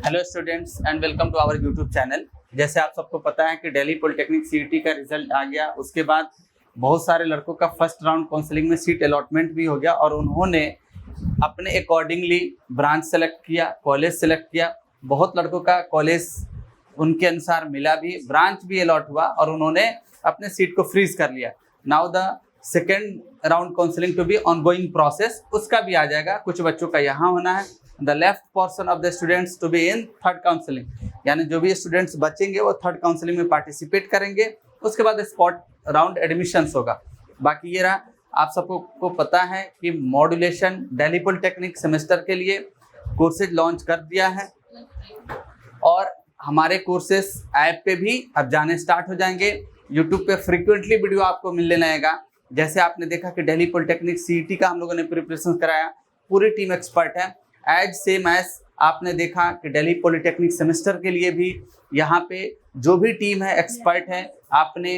Hello students and welcome to our YouTube channel. जैसे आप सबको पता है कि दिल्ली पॉलिटेक्निक सीईटी का रिजल्ट आ गया, उसके बाद बहुत सारे लड़कों का फर्स्ट राउंड काउंसलिंग में सीट अलॉटमेंट भी हो गया और उन्होंने अपने अकॉर्डिंगली ब्रांच सेलेक्ट किया, कॉलेज सेलेक्ट किया। बहुत लड़कों का कॉलेज उनके अनुसार मिला भी, ब्रांच भी अलॉट हुआ और उन्होंने अपने सीट को फ्रीज कर लिया। Now the second round counselling to be ongoing process, उसका भी आ जाएगा। कुछ बच्चों का यहाँ होना है। The left portion of the students to be in third counselling, यानी जो भी स्टूडेंट्स बचेंगे वो थर्ड काउंसलिंग में पार्टिसिपेट करेंगे। उसके बाद स्पॉट राउंड एडमिशन्स होगा। बाकी ये रहा, आप सबको पता है कि मॉड्यूलेशन दिल्ली पॉलिटेक्निक सेमेस्टर के लिए कोर्सेज लॉन्च कर दिया है और हमारे कोर्सेज ऐप पे भी अब जाने स्टार्ट हो जाएंगे। यूट्यूब पे फ्रीक्वेंटली वीडियो आपको मिलने लगेगा। जैसे आपने देखा कि दिल्ली पॉलिटेक्निक सीईटी का हम लोगों ने प्रिपरेशन कराया, पूरी टीम एक्सपर्ट है। एज सेम एज आपने देखा कि दिल्ली पॉलिटेक्निक सेमेस्टर के लिए भी यहाँ पे जो भी टीम है एक्सपर्ट है। आपने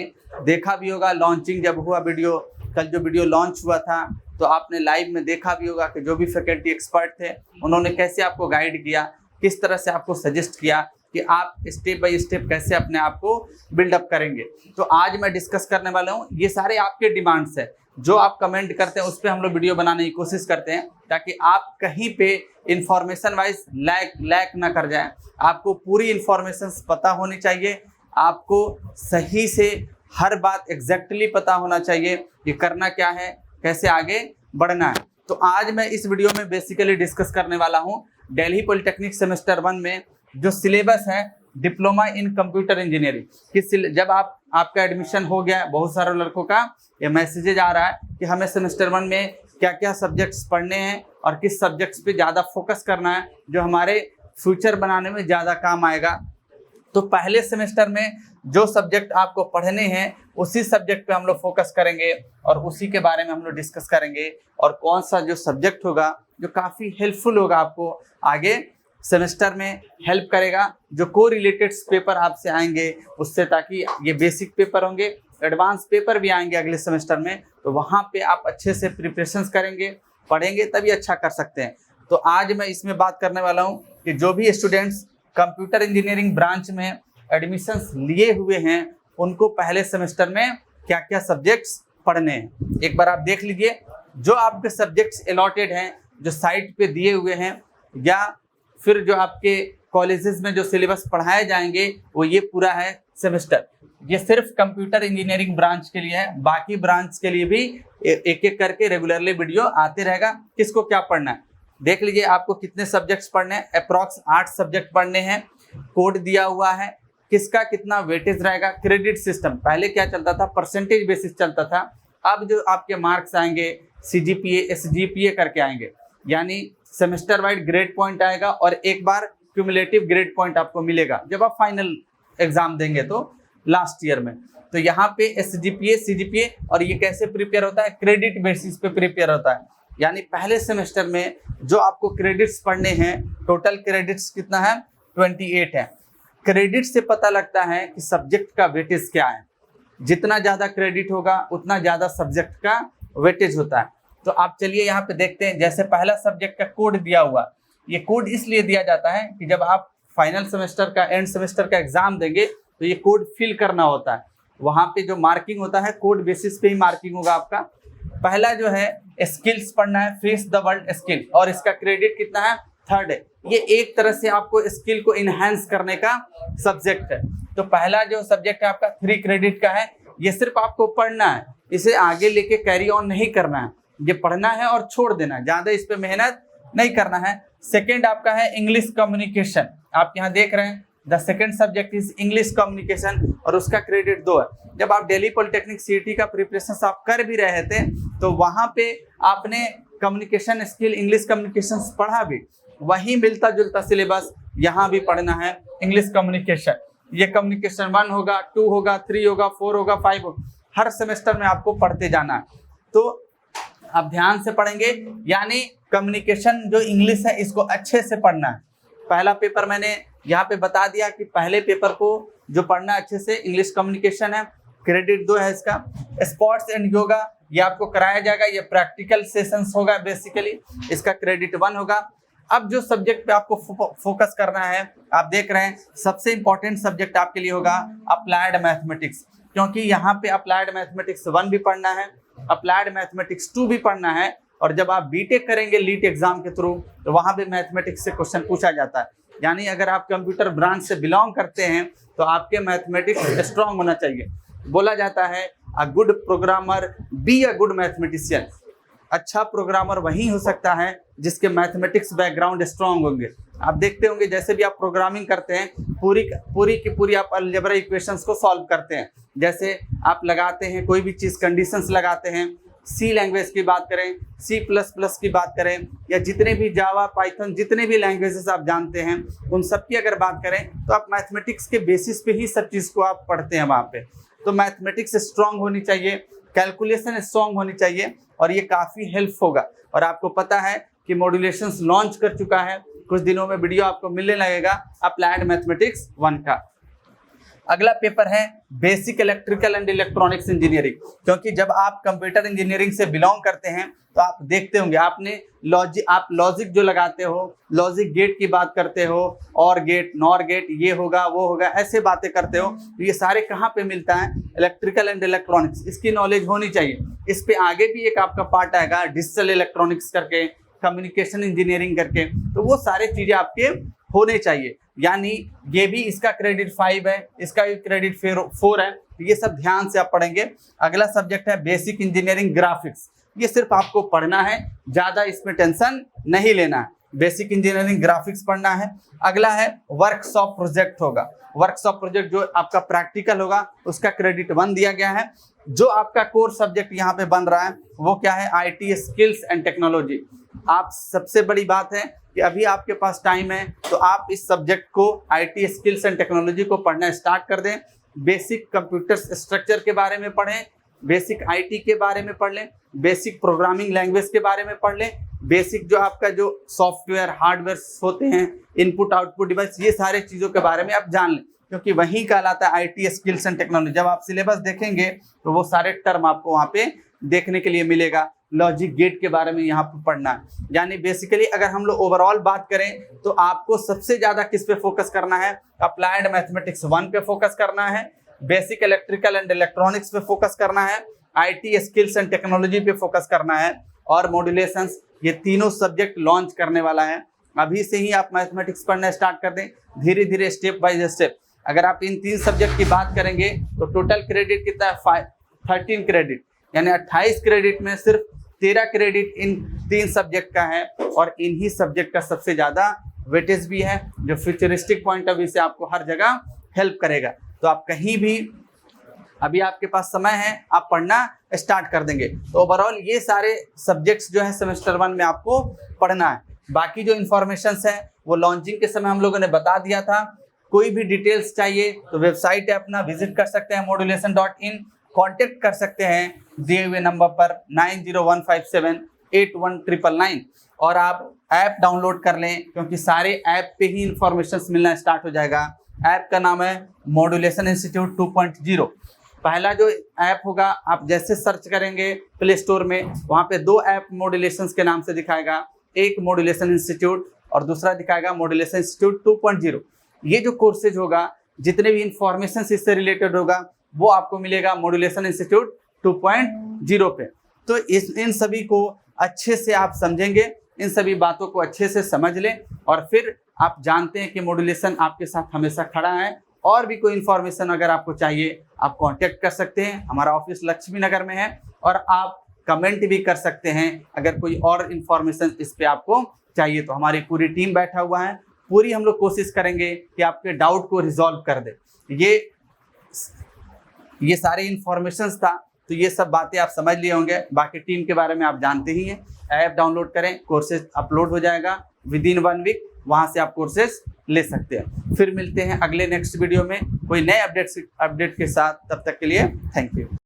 देखा भी होगा लॉन्चिंग जब हुआ वीडियो, कल जो वीडियो लॉन्च हुआ था तो आपने लाइव में देखा भी होगा कि जो भी फैकल्टी एक्सपर्ट थे उन्होंने कैसे आपको गाइड किया, किस तरह से आपको सजेस्ट किया कि आप स्टेप बाय स्टेप कैसे अपने आप को बिल्डअप करेंगे। तो आज मैं डिस्कस करने वाला हूँ, ये सारे आपके डिमांड्स है। जो आप कमेंट करते हैं उस पर हम लोग वीडियो बनाने की कोशिश करते हैं ताकि आप कहीं पे इंफॉर्मेशन वाइज लैक ना कर जाएं। आपको पूरी इंफॉर्मेशन पता होनी चाहिए, आपको सही से हर बात एग्जैक्टली पता होना चाहिए कि करना क्या है, कैसे आगे बढ़ना है। तो आज मैं इस वीडियो में बेसिकली डिस्कस करने वाला हूँ दिल्ली पॉलिटेक्निक सेमेस्टर 1 में जो सिलेबस है डिप्लोमा इन कंप्यूटर इंजीनियरिंग कि जब आपका एडमिशन हो गया, बहुत सारे लड़कों का ये मैसेजेज आ रहा है कि हमें सेमेस्टर 1 में क्या क्या सब्जेक्ट्स पढ़ने हैं और किस सब्जेक्ट्स पे ज़्यादा फोकस करना है जो हमारे फ्यूचर बनाने में ज़्यादा काम आएगा। तो पहले सेमेस्टर में जो सब्जेक्ट आपको पढ़ने हैं उसी सब्जेक्ट पे हम लोग फोकस करेंगे और उसी के बारे में हम लोग डिस्कस करेंगे और कौन सा जो सब्जेक्ट होगा जो काफ़ी हेल्पफुल होगा आपको आगे सेमेस्टर में हेल्प करेगा। जो को रिलेटेड पेपर आपसे आएंगे उससे, ताकि ये बेसिक पेपर होंगे, एडवांस पेपर भी आएंगे अगले सेमेस्टर में, तो वहाँ पे आप अच्छे से प्रिपरेशंस करेंगे, पढ़ेंगे तभी अच्छा कर सकते हैं। तो आज मैं इसमें बात करने वाला हूँ कि जो भी स्टूडेंट्स कंप्यूटर इंजीनियरिंग ब्रांच में एडमिशन्स लिए हुए हैं उनको पहले सेमेस्टर में क्या क्या सब्जेक्ट्स पढ़ने हैं। एक बार आप देख लीजिए, जो आपके सब्जेक्ट्स अलॉटेड हैं, जो साइट पे दिए हुए हैं, या फिर जो आपके कॉलेजेस में जो सिलेबस पढ़ाए जाएंगे वो ये पूरा है सेमेस्टर। ये सिर्फ कंप्यूटर इंजीनियरिंग ब्रांच के लिए है, बाकी ब्रांच के लिए भी एक एक करके रेगुलरली वीडियो आते रहेगा किसको क्या पढ़ना है। देख लीजिए आपको कितने सब्जेक्ट्स पढ़ने हैं, अप्रॉक्स 8 सब्जेक्ट पढ़ने हैं। कोड दिया हुआ है, किसका कितना वेटेज रहेगा। क्रेडिट सिस्टम पहले क्या चलता था, परसेंटेज बेसिस चलता था। अब जो आपके मार्क्स आएंगे CGPA SGPA करके आएंगे, यानी सेमेस्टर वाइड ग्रेड पॉइंट आएगा और एक बार क्यूमुलेटिव ग्रेड पॉइंट आपको मिलेगा जब आप फाइनल एग्जाम देंगे तो लास्ट ईयर में। तो यहाँ पे SGPA CGPA, और ये कैसे प्रिपेयर होता है, क्रेडिट बेसिस पे प्रिपेयर होता है। यानी पहले सेमेस्टर में जो आपको क्रेडिट्स पढ़ने हैं, टोटल क्रेडिट्स कितना है, 28 है। क्रेडिट से पता लगता है कि सब्जेक्ट का वेटेज क्या है। जितना ज़्यादा क्रेडिट होगा उतना ज़्यादा सब्जेक्ट का वेटेज होता है। तो आप चलिए यहाँ पे देखते हैं। जैसे पहला सब्जेक्ट का कोड दिया हुआ, ये कोड इसलिए दिया जाता है कि जब आप फाइनल सेमेस्टर का एंड सेमेस्टर का एग्जाम देंगे तो ये कोड फिल करना होता है। वहाँ पे जो मार्किंग होता है कोड बेसिस पे ही मार्किंग होगा आपका। पहला जो है स्किल्स पढ़ना है, फेस द वर्ल्ड स्किल, और इसका क्रेडिट कितना है, 3rd है। ये एक तरह से आपको स्किल को इनहेंस करने का सब्जेक्ट है। तो पहला जो सब्जेक्ट है आपका 3 क्रेडिट का है। ये सिर्फ आपको पढ़ना है, इसे आगे लेके कैरी ऑन नहीं करना है, ये पढ़ना है और छोड़ देना है, ज़्यादा इस पे मेहनत नहीं करना है। सेकेंड आपका है इंग्लिश कम्युनिकेशन। आप यहाँ देख रहे हैं the second subject is English communication और उसका क्रेडिट 2 है। जब आप दिल्ली पॉलिटेक्निक सीईटी का प्रिपरेशन आप कर भी रहे थे तो वहाँ पे आपने कम्युनिकेशन स्किल, इंग्लिश कम्युनिकेशन पढ़ा भी, वही मिलता जुलता सिलेबस यहाँ भी पढ़ना है, इंग्लिश कम्युनिकेशन। ये कम्युनिकेशन 1 होगा, 2 होगा, 3 होगा, 4 होगा, 5 होगा, हर सेमेस्टर में आपको पढ़ते जाना है। तो आप ध्यान से पढ़ेंगे, यानी कम्युनिकेशन जो इंग्लिश है इसको अच्छे से पढ़ना है। पहला पेपर मैंने यहाँ पे बता दिया कि पहले पेपर को जो पढ़ना अच्छे से इंग्लिश कम्युनिकेशन है, क्रेडिट 2 है इसका। स्पोर्ट्स एंड योगा ये आपको कराया जाएगा, ये प्रैक्टिकल सेशंस होगा बेसिकली, इसका क्रेडिट 1 होगा। अब जो सब्जेक्ट पे आपको फोकस करना है, आप देख रहे हैं सबसे इंपॉर्टेंट सब्जेक्ट आपके लिए होगा अप्लाइड मैथमेटिक्स, क्योंकि यहाँ पे अप्लाइड मैथमेटिक्स 1 भी पढ़ना है, अप्लाइड मैथमेटिक्स 2 भी पढ़ना है, और जब आप बीटेक करेंगे लीट एग्जाम के थ्रू तो वहाँ पे मैथमेटिक्स से क्वेश्चन पूछा जाता है। यानी अगर आप कंप्यूटर ब्रांच से बिलोंग करते हैं तो आपके मैथमेटिक्स स्ट्रांग होना चाहिए। बोला जाता है a good programmer be a good mathematician. अच्छा प्रोग्रामर वही हो सकता है जिसके मैथमेटिक्स बैकग्राउंड स्ट्रांग होंगे। आप देखते होंगे जैसे भी आप प्रोग्रामिंग करते हैं पूरी की पूरी आप अलजेब्रा इक्वेशंस को सॉल्व करते हैं। जैसे आप लगाते हैं कोई भी चीज़ कंडीशंस लगाते हैं, सी लैंग्वेज की बात करें, C++ की बात करें, या जितने भी जावा पाइथन जितने भी लैंग्वेजेस आप जानते हैं उन सब की अगर बात करें तो आप मैथमेटिक्स के बेसिस पे ही सब चीज़ को आप पढ़ते हैं वहाँ पे। तो मैथमेटिक्स स्ट्रांग होनी चाहिए, कैलकुलेशन स्ट्रांग होनी चाहिए, और ये काफ़ी हेल्प होगा। और आपको पता है कि मॉड्यूलेशंस लॉन्च कर चुका है, कुछ दिनों में वीडियो आपको मिलने लगेगा अप्लाइड मैथमेटिक्स 1 का। अगला पेपर है basic electrical and electronics engineering, क्योंकि जब आप कंप्यूटर इंजीनियरिंग से बिलोंग करते हैं तो आप देखते होंगे आपने आप लॉजिक जो लगाते हो, लॉजिक गेट की बात करते हो, और गेट नॉर गेट, ये होगा वो होगा, ऐसे बातें करते हो, तो ये सारे कहाँ पे मिलता है? Electrical and electronics. इसकी नॉलेज होनी चाहिए। इस पे आगे भी एक आपका पार्ट आएगा डिजिटल इलेक्ट्रॉनिक्स करके, कम्युनिकेशन इंजीनियरिंग करके, तो वो सारे चीज़ें आपके होने चाहिए। यानी ये भी इसका क्रेडिट 5 है, इसका भी क्रेडिट 4 है, तो ये सब ध्यान से आप पढ़ेंगे। अगला सब्जेक्ट है बेसिक इंजीनियरिंग ग्राफिक्स। ये सिर्फ आपको पढ़ना है, ज़्यादा इसमें टेंशन नहीं लेना है। बेसिक इंजीनियरिंग ग्राफिक्स पढ़ना है। अगला है वर्कशॉप प्रोजेक्ट होगा। वर्कशॉप प्रोजेक्ट जो आपका प्रैक्टिकल होगा उसका क्रेडिट 1 दिया गया है। जो आपका कोर सब्जेक्ट यहाँ पे बन रहा है वो क्या है? IT skills and technology. आप सबसे बड़ी बात है कि अभी आपके पास टाइम है तो आप इस सब्जेक्ट को IT स्किल्स एंड टेक्नोलॉजी को पढ़ना स्टार्ट कर दें। बेसिक कंप्यूटर स्ट्रक्चर के बारे में पढ़ें, बेसिक IT के बारे में पढ़ लें, बेसिक प्रोग्रामिंग लैंग्वेज के बारे में पढ़ लें, बेसिक जो आपका जो सॉफ्टवेयर हार्डवेयर होते हैं, इनपुट आउटपुट डिवाइस, ये सारे चीज़ों के बारे में आप जान लें, क्योंकि वही कहलाता है IT स्किल्स एंड टेक्नोलॉजी। जब आप सिलेबस देखेंगे तो वो सारे टर्म आपको वहाँ पे देखने के लिए मिलेगा। लॉजिक गेट के बारे में यहाँ पर पढ़ना है। यानी बेसिकली अगर हम लोग ओवरऑल बात करें तो आपको सबसे ज़्यादा किस पे फोकस करना है? अप्लाइड मैथमेटिक्स 1 पे फोकस करना है, बेसिक इलेक्ट्रिकल एंड इलेक्ट्रॉनिक्स पे फोकस करना है, IT स्किल्स एंड टेक्नोलॉजी पे फोकस करना है, और मॉड्यूलेशंस। ये तीनों सब्जेक्ट लॉन्च करने वाला है। अभी से ही आप मैथमेटिक्स पढ़ना स्टार्ट कर दें, धीरे धीरे स्टेप बाय स्टेप। अगर आप इन 3 सब्जेक्ट की बात करेंगे तो टोटल क्रेडिट कितना है? 13 क्रेडिट, यानी 28 क्रेडिट में सिर्फ 13 क्रेडिट इन 3 सब्जेक्ट का है, और इन्हीं सब्जेक्ट का सबसे ज़्यादा वेटेज भी है, जो फ्यूचरिस्टिक पॉइंट ऑफ व्यू से आपको हर जगह हेल्प करेगा। तो आप कहीं भी अभी आपके पास समय है, आप पढ़ना स्टार्ट कर देंगे। तो ओवरऑल ये सारे सब्जेक्ट्स जो है सेमेस्टर 1 में आपको पढ़ना है। बाकी जो इन्फॉर्मेशंस है वो लॉन्चिंग के समय हम लोगों ने बता दिया था। कोई भी डिटेल्स चाहिए तो वेबसाइट है अपना, विजिट कर सकते हैं modulation.in, कांटेक्ट कर सकते हैं दिए हुए नंबर पर 9015781999, और आप ऐप डाउनलोड कर लें, क्योंकि सारे ऐप पे ही इंफॉर्मेशन मिलना स्टार्ट हो जाएगा। ऐप का नाम है मॉड्यूलेशन इंस्टीट्यूट 2.0। पहला जो ऐप होगा आप जैसे सर्च करेंगे प्ले स्टोर में, वहाँ पे 2 ऐप मॉड्यूलेशन के नाम से दिखाएगा, एक मॉड्यूलेशन इंस्टीट्यूट और दूसरा दिखाएगा मॉड्यूलेशन इंस्टीट्यूट 2.0। ये जो कोर्सेज होगा, जितने भी इंफॉर्मेशन इससे रिलेटेड होगा वो आपको मिलेगा मॉड्यूलेशन इंस्टीट्यूट 2.0 पे। तो इन सभी को अच्छे से आप समझेंगे, इन सभी बातों को अच्छे से समझ लें, और फिर आप जानते हैं कि मॉड्यूलेशन आपके साथ हमेशा खड़ा है। और भी कोई इन्फॉर्मेशन अगर आपको चाहिए आप कांटेक्ट कर सकते हैं। हमारा ऑफिस लक्ष्मी नगर में है, और आप कमेंट भी कर सकते हैं अगर कोई और इन्फॉर्मेशन इस पे आपको चाहिए। तो हमारी पूरी टीम बैठा हुआ है, पूरी हम लोग कोशिश करेंगे कि आपके डाउट को रिजॉल्व कर दे। ये सारे इन्फॉर्मेशंस था, तो ये सब बातें आप समझ लिए होंगे। बाकी टीम के बारे में आप जानते ही हैं। ऐप डाउनलोड करें, कोर्सेज अपलोड हो जाएगा विदिन 1 वीक, वहाँ से आप कोर्सेज ले सकते हैं। फिर मिलते हैं अगले नेक्स्ट वीडियो में कोई नए अपडेट के साथ। तब तक के लिए थैंक यू।